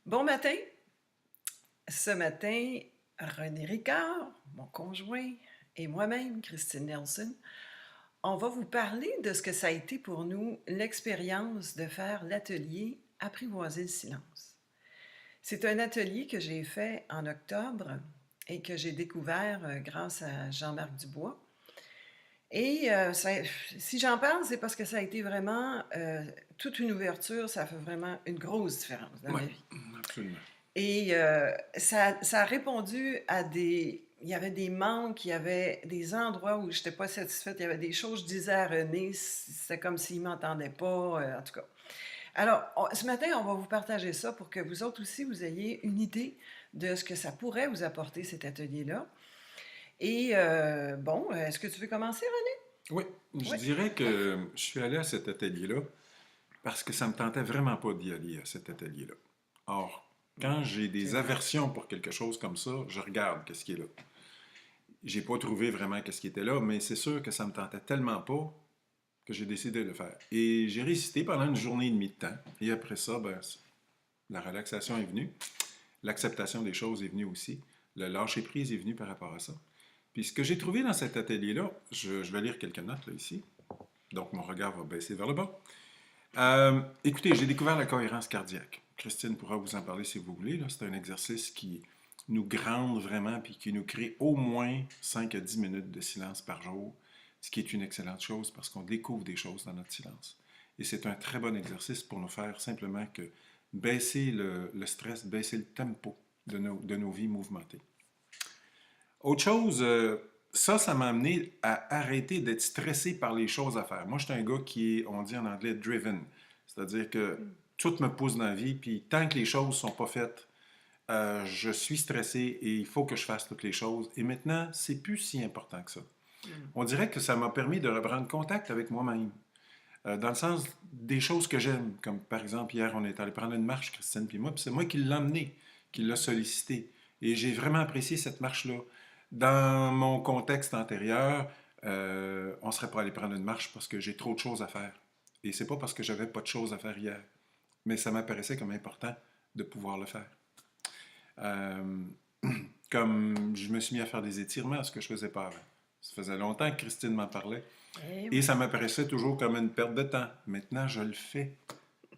Bon matin. Ce matin, René Ricard, mon conjoint, et moi-même, Christine Nelson, on va vous parler de ce que ça a été pour nous l'expérience de faire l'atelier Apprivoiser le silence. C'est un atelier que j'ai fait en octobre et que j'ai découvert grâce à Jean-Marc Dubois. Et si j'en parle, c'est parce que ça a été vraiment toute une ouverture, ça fait vraiment une grosse différence dans Oui, ma vie. absolument. Et ça a répondu à des... Il y avait des manques, il y avait des endroits où je n'étais pas satisfaite, il y avait des choses que je disais à René, c'était comme s'il ne m'entendait pas, en tout cas. Alors, ce matin, on va vous partager ça pour que vous autres aussi, vous ayez une idée de ce que ça pourrait vous apporter, cet atelier-là. Et bon, est-ce que tu veux commencer, Oui, René? je Oui. dirais que je suis allé à cet atelier-là parce que ça me tentait vraiment pas d'y aller à cet atelier-là. Or, quand j'ai C'est des vrai. aversions pour quelque chose comme ça, je regarde qu'est-ce qui est là. J'ai pas trouvé vraiment qu'est-ce qui était là, mais c'est sûr que ça me tentait tellement pas que j'ai décidé de le faire. Et j'ai résisté pendant une journée et demie de temps. Et après ça, ben, la relaxation est venue. L'acceptation des choses est venue aussi. Le lâcher-prise est venu par rapport à ça. Puis ce que j'ai trouvé dans cet atelier-là, je vais lire quelques notes là, ici. Donc mon regard va baisser vers le bas. Écoutez, j'ai découvert la cohérence cardiaque. Christine pourra vous en parler si vous voulez. C'est un exercice qui nous grande vraiment puis qui nous crée au moins 5 à 10 minutes de silence par jour, ce qui est une excellente chose parce qu'on découvre des choses dans notre silence. Et c'est un très bon exercice pour nous faire simplement que baisser le stress, baisser le tempo de nos vies mouvementées. Autre chose, ça m'a amené à arrêter d'être stressé par les choses à faire. Moi, je suis un gars qui est, on dit en anglais, driven. C'est-à-dire que tout me pousse dans la vie, puis tant que les choses ne sont pas faites, je suis stressé et il faut que je fasse toutes les choses. Et maintenant, c'est plus si important que ça. Mm. On dirait que ça m'a permis de reprendre contact avec moi-même. Dans le sens des choses que j'aime, comme par exemple, hier, on est allé prendre une marche, Christine puis moi, puis c'est moi qui l'ai emmené, qui l'a sollicité. Et j'ai vraiment apprécié cette marche-là. Dans mon contexte antérieur, on ne serait pas allé prendre une marche parce que j'ai trop de choses à faire. Et c'est pas parce que j'avais pas de choses à faire hier, mais ça m'apparaissait comme important de pouvoir le faire. Euh, Comme je me suis mis à faire des étirements, ce que je faisais pas avant. Ça faisait longtemps que Christine m'en parlait. Eh Et oui. ça m'apparaissait toujours comme une perte de temps. Maintenant, je le fais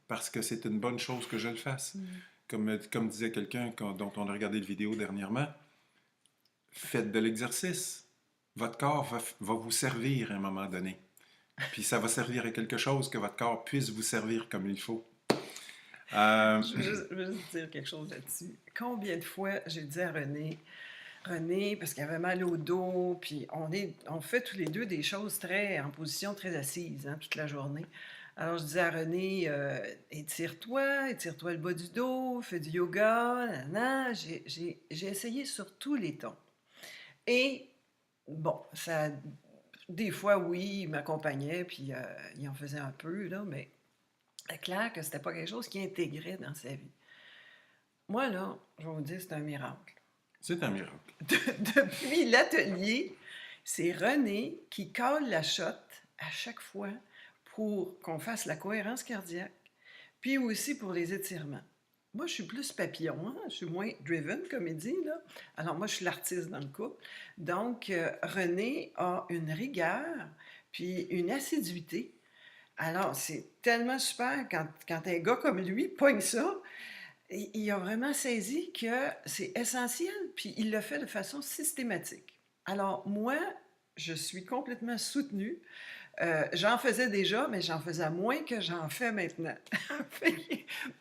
parce que c'est une bonne chose que je le fasse. Mm. Comme disait quelqu'un dont on a regardé une vidéo dernièrement, faites de l'exercice. Votre corps va vous servir à un moment donné. Puis ça va servir à quelque chose que votre corps puisse vous servir comme il faut. Euh, Je veux juste dire quelque chose là-dessus. Combien de fois j'ai dit à René, parce qu'il avait mal au dos, puis on fait tous les deux des choses en position très assise, hein, toute la journée. Alors je disais à René, étire-toi le bas du dos, fais du yoga, nanana. J'ai essayé sur tous les tons. Et bon, des fois oui, il m'accompagnait, puis il en faisait un peu là, mais c'est clair que c'était pas quelque chose qui intégrait dans sa vie. Moi là, je vais vous dire, c'est un miracle. c'est un miracle. Depuis l'atelier, c'est René qui colle la shot à chaque fois pour qu'on fasse la cohérence cardiaque, puis aussi pour les étirements. Moi, je suis plus papillon, hein? Je suis moins driven, comme il dit, là. Alors, moi, je suis l'artiste dans le couple. Donc, René a une rigueur, puis une assiduité. Alors, c'est tellement super quand un gars comme lui pogne ça. Il a vraiment saisi que c'est essentiel, puis il le fait de façon systématique. Alors, moi, je suis complètement soutenue. J'en faisais déjà, mais j'en faisais moins que j'en fais maintenant.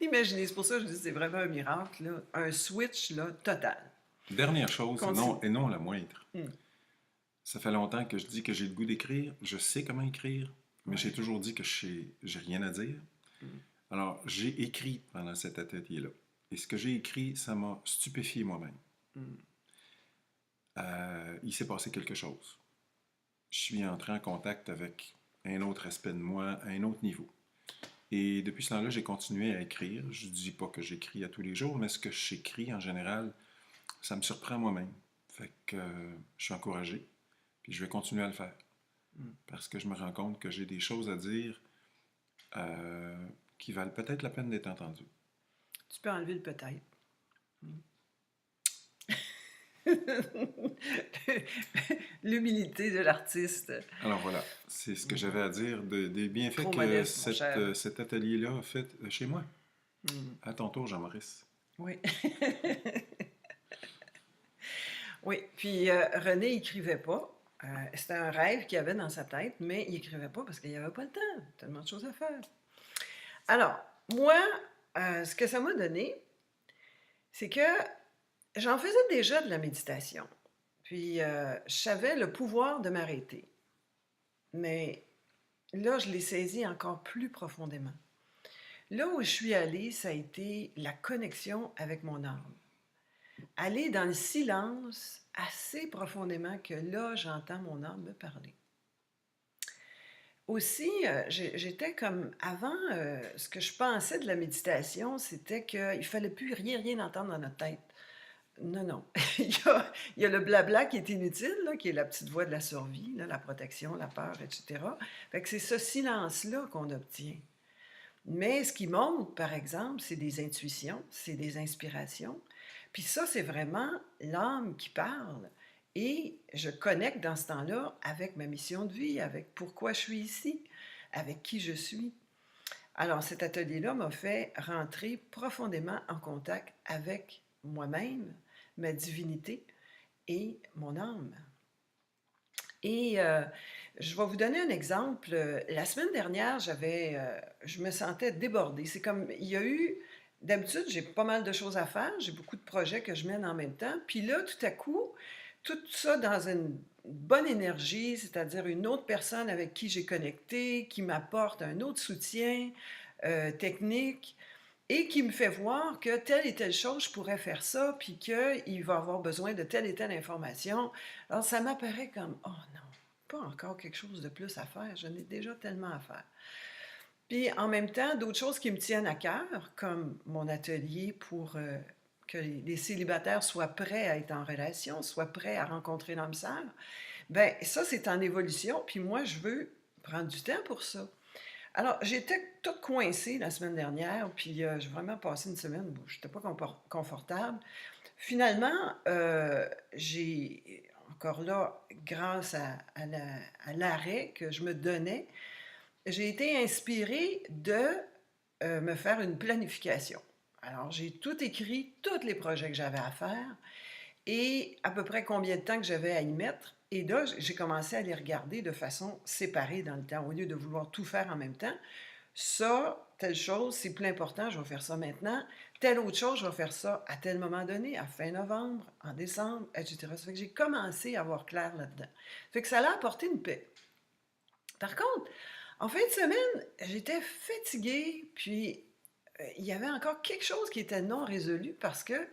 Imaginez, c'est pour ça que je dis que c'est vraiment un miracle, là, un switch là, total. Dernière chose, Continue. et non la moindre. Hmm. Ça fait longtemps que je dis que j'ai le goût d'écrire. Je sais comment écrire, mais j'ai Ouais. toujours dit que j'ai rien à dire. Hmm. Alors, j'ai écrit pendant cet atelier-là. Et ce que j'ai écrit, ça m'a stupéfié moi-même. Hmm. Il s'est passé quelque chose. Je suis entré en contact avec un autre aspect de moi, à un autre niveau. Et depuis ce temps-là, j'ai continué à écrire. Je ne dis pas que j'écris à tous les jours, mais ce que j'écris en général, ça me surprend moi-même. Fait que je suis encouragé, puis je vais continuer à le faire. Hmm. Parce que je me rends compte que j'ai des choses à dire qui valent peut-être la peine d'être entendues. Tu peux enlever le peut-être. L'humilité de l'artiste. Alors voilà, c'est ce que j'avais à dire des bienfaits Trop que modeste, mon cher. cet atelier-là a fait chez moi. Mm. À ton tour, Jean-Maurice. Oui. Oui, puis René écrivait pas. C'était un rêve qu'il avait dans sa tête, mais il écrivait pas parce qu'il n'y avait pas le temps. Tellement de choses à faire. Alors, moi, ce que ça m'a donné, c'est que j'en faisais déjà de la méditation. Puis, je savais le pouvoir de m'arrêter. Mais là, je l'ai saisi encore plus profondément. Là où je suis allée, ça a été la connexion avec mon âme. Aller dans le silence assez profondément que là, j'entends mon âme me parler. Aussi, j'étais comme avant, ce que je pensais de la méditation, c'était qu'il ne fallait plus rien entendre dans notre tête. Non, non. Il y a le blabla qui est inutile, là, qui est la petite voix de la survie, là, la protection, la peur, etc. Fait que c'est ce silence-là qu'on obtient. Mais ce qui monte, par exemple, c'est des intuitions, c'est des inspirations. Puis ça, c'est vraiment l'âme qui parle. Et je connecte dans ce temps-là avec ma mission de vie, avec pourquoi je suis ici, avec qui je suis. Alors, cet atelier-là m'a fait rentrer profondément en contact avec moi-même, ma divinité et mon âme. Et je vais vous donner un exemple. La semaine dernière, je me sentais débordée. C'est comme, il y a eu, d'habitude, j'ai pas mal de choses à faire, j'ai beaucoup de projets que je mène en même temps. Puis là, tout à coup, tout ça dans une bonne énergie, c'est-à-dire une autre personne avec qui j'ai connecté, qui m'apporte un autre soutien technique et qui me fait voir que telle et telle chose, je pourrais faire ça, puis qu'il va avoir besoin de telle et telle information. Alors, ça m'apparaît comme, oh non, pas encore quelque chose de plus à faire, j'en ai déjà tellement à faire. Puis en même temps, d'autres choses qui me tiennent à cœur, comme mon atelier pour que les célibataires soient prêts à être en relation, soient prêts à rencontrer l'âme sœur, ben ça, c'est en évolution, puis moi, je veux prendre du temps pour ça. Alors, j'étais toute coincée la semaine dernière, puis j'ai vraiment passé une semaine où je n'étais pas confortable. Finalement, j'ai, encore là, grâce à l'arrêt que je me donnais, j'ai été inspirée de me faire une planification. Alors, j'ai tout écrit, tous les projets que j'avais à faire et à peu près combien de temps que j'avais à y mettre. Et là, j'ai commencé à les regarder de façon séparée dans le temps, au lieu de vouloir tout faire en même temps. Ça, telle chose, c'est plus important, je vais faire ça maintenant. Telle autre chose, je vais faire ça à tel moment donné, à fin novembre, en décembre, etc. Ça fait que j'ai commencé à voir clair là-dedans. Ça fait que ça a apporté une paix. Par contre, en fin de semaine, j'étais fatiguée, puis il y avait encore quelque chose qui était non résolu parce que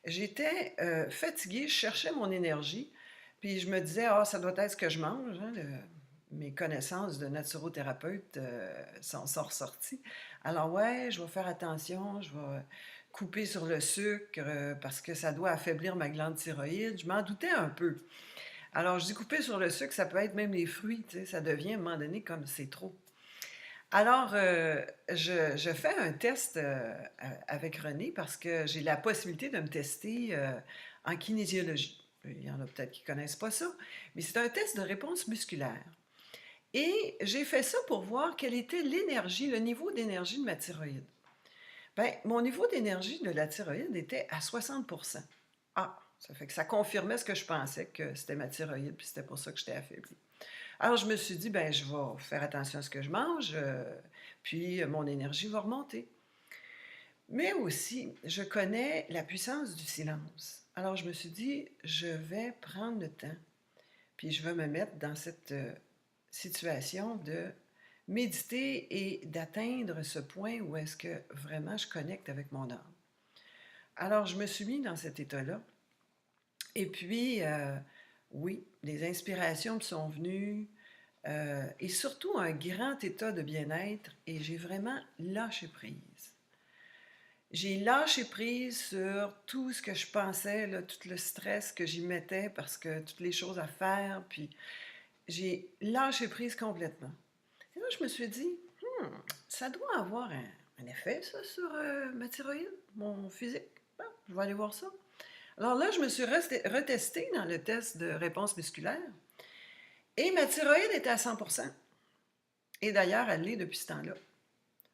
j'étais fatiguée, je cherchais mon énergie, puis je me disais, ah, ça doit être ce que je mange, hein, mes connaissances de naturothérapeute sont ressorties. Alors ouais, je vais faire attention, je vais couper sur le sucre parce que ça doit affaiblir ma glande thyroïde. Je m'en doutais un peu. Alors je dis couper sur le sucre, ça peut être même les fruits, tu sais, ça devient à un moment donné comme c'est trop. Alors, je fais un test avec René parce que j'ai la possibilité de me tester en kinésiologie. Il y en a peut-être qui ne connaissent pas ça, mais c'est un test de réponse musculaire. Et j'ai fait ça pour voir quelle était l'énergie, le niveau d'énergie de ma thyroïde. Bien, mon niveau d'énergie de la thyroïde était à 60%. Ah, ça fait que ça confirmait ce que je pensais, que c'était ma thyroïde, puis c'était pour ça que j'étais affaiblie. Alors, je me suis dit, ben, je vais faire attention à ce que je mange, puis mon énergie va remonter. Mais aussi, je connais la puissance du silence. Alors, je me suis dit, je vais prendre le temps, puis je vais me mettre dans cette situation de méditer et d'atteindre ce point où est-ce que vraiment je connecte avec mon âme. Alors, je me suis mis dans cet état-là. Et puis, oui, les inspirations me sont venues, et surtout un grand état de bien-être, et j'ai vraiment lâché prise. J'ai lâché prise sur tout ce que je pensais, là, tout le stress que j'y mettais parce que toutes les choses à faire, puis j'ai lâché prise complètement. Et là, je me suis dit, ça doit avoir un effet, ça, sur ma thyroïde, mon physique. Bon, je vais aller voir ça. Alors là, je me suis retestée dans le test de réponse musculaire et ma thyroïde était à 100%. Et d'ailleurs, elle l'est depuis ce temps-là.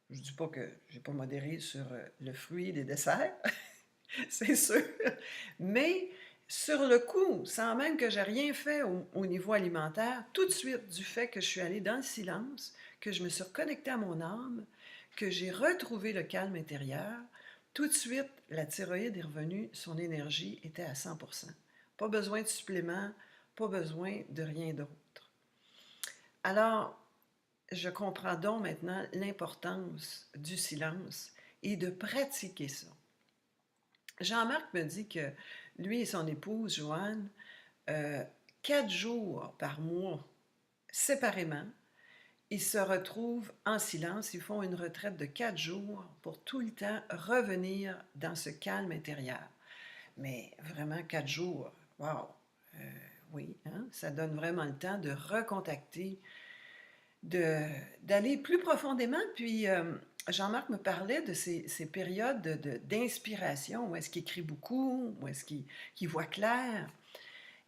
Je ne dis pas que je n'ai pas modéré sur le fruit des desserts, c'est sûr. Mais sur le coup, sans même que j'ai rien fait au niveau alimentaire, tout de suite, du fait que je suis allée dans le silence, que je me suis reconnectée à mon âme, que j'ai retrouvé le calme intérieur, tout de suite, la thyroïde est revenue, son énergie était à 100%. Pas besoin de suppléments, pas besoin de rien d'autre. Alors, je comprends donc maintenant l'importance du silence et de pratiquer ça. Jean-Marc me dit que lui et son épouse, Joanne, 4 jours par mois, séparément, ils se retrouvent en silence. Ils font une retraite de 4 jours pour tout le temps revenir dans ce calme intérieur. Mais vraiment, 4 jours, wow! Oui, hein? Ça donne vraiment le temps de recontacter, d'aller plus profondément. Puis Jean-Marc me parlait de ces périodes d'inspiration, où est-ce qu'il écrit beaucoup, où est-ce qu'il voit clair.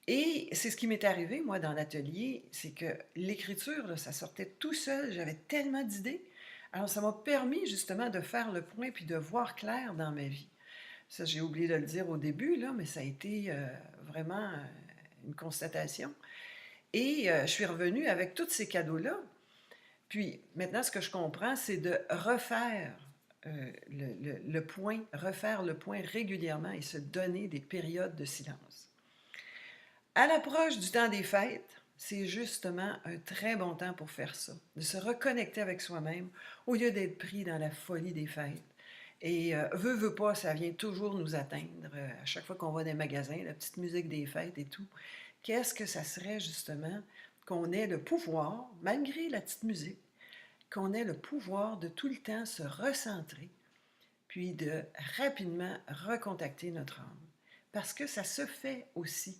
Et c'est ce qui m'est arrivé, moi, dans l'atelier, c'est que l'écriture, là, ça sortait tout seul, j'avais tellement d'idées. Alors, ça m'a permis justement de faire le point puis de voir clair dans ma vie. Ça, j'ai oublié de le dire au début, là, mais ça a été vraiment une constatation. Et je suis revenue avec tous ces cadeaux-là. Puis maintenant, ce que je comprends, c'est de refaire le point, refaire le point régulièrement et se donner des périodes de silence. À l'approche du temps des fêtes, c'est justement un très bon temps pour faire ça, de se reconnecter avec soi-même au lieu d'être pris dans la folie des fêtes. Et veut pas, ça vient toujours nous atteindre. À chaque fois qu'on va dans les magasins, la petite musique des fêtes et tout. Qu'est-ce que ça serait justement qu'on ait le pouvoir, malgré la petite musique, qu'on ait le pouvoir de tout le temps se recentrer, puis de rapidement recontacter notre âme. Parce que ça se fait aussi,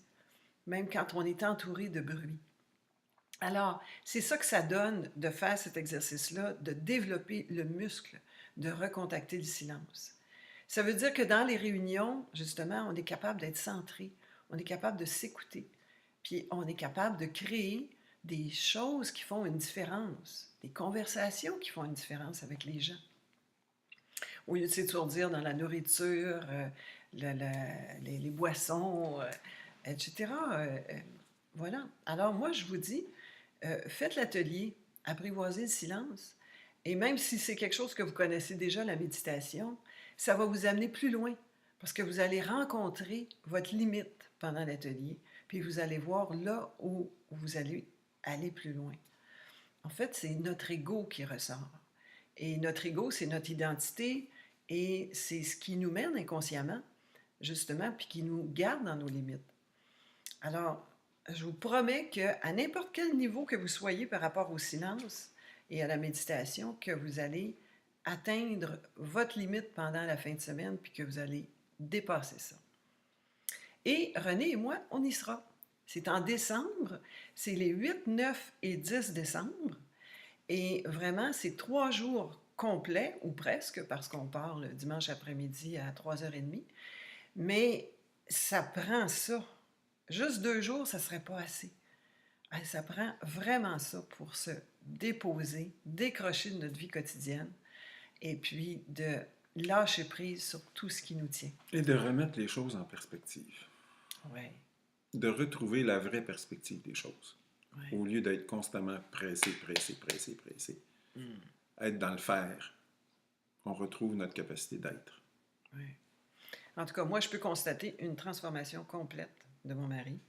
même quand on est entouré de bruit. Alors, c'est ça que ça donne de faire cet exercice-là, de développer le muscle, de recontacter le silence. Ça veut dire que dans les réunions, justement, on est capable d'être centré, on est capable de s'écouter, puis on est capable de créer des choses qui font une différence, des conversations qui font une différence avec les gens. Au lieu de s'étourdir dans la nourriture, les boissons, etc. Voilà. Alors moi, je vous dis, faites l'atelier, apprivoisez le silence, et même si c'est quelque chose que vous connaissez déjà, la méditation, ça va vous amener plus loin, parce que vous allez rencontrer votre limite pendant l'atelier, puis vous allez voir là où vous allez aller plus loin. En fait, c'est notre ego qui ressort. Et notre ego, c'est notre identité, et c'est ce qui nous mène inconsciemment, justement, puis qui nous garde dans nos limites. Alors, je vous promets qu'à n'importe quel niveau que vous soyez par rapport au silence et à la méditation, que vous allez atteindre votre limite pendant la fin de semaine, puis que vous allez dépasser ça. Et René et moi, on y sera. C'est en décembre, c'est les 8, 9 et 10 décembre. Et vraiment, c'est 3 jours complets, ou presque, parce qu'on part le dimanche après-midi à 3h30. Mais ça prend ça. Juste 2 jours, ça ne serait pas assez. Ça prend vraiment ça pour se déposer, décrocher de notre vie quotidienne et puis de lâcher prise sur tout ce qui nous tient. Et de remettre les choses en perspective. Oui. De retrouver la vraie perspective des choses. Oui. Au lieu d'être constamment pressé. Être dans le faire. On retrouve notre capacité d'être. Oui. En tout cas, moi, je peux constater une transformation complète de mon mari.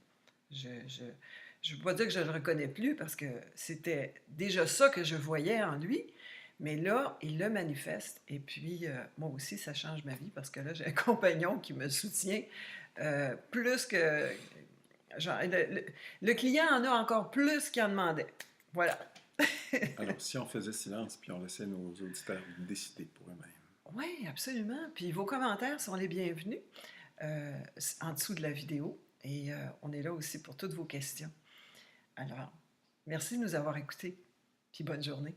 Je ne veux pas dire que je ne le reconnais plus parce que c'était déjà ça que je voyais en lui, mais là, il le manifeste et puis moi aussi, ça change ma vie parce que là, j'ai un compagnon qui me soutient plus que... Genre, le client en a encore plus qu'il en demandait. Voilà. Alors, si on faisait silence puis on laissait nos auditeurs décider pour eux-mêmes. Oui, absolument. Puis vos commentaires sont les bienvenus en dessous de la vidéo. Et on est là aussi pour toutes vos questions. Alors, merci de nous avoir écoutés. Puis bonne journée.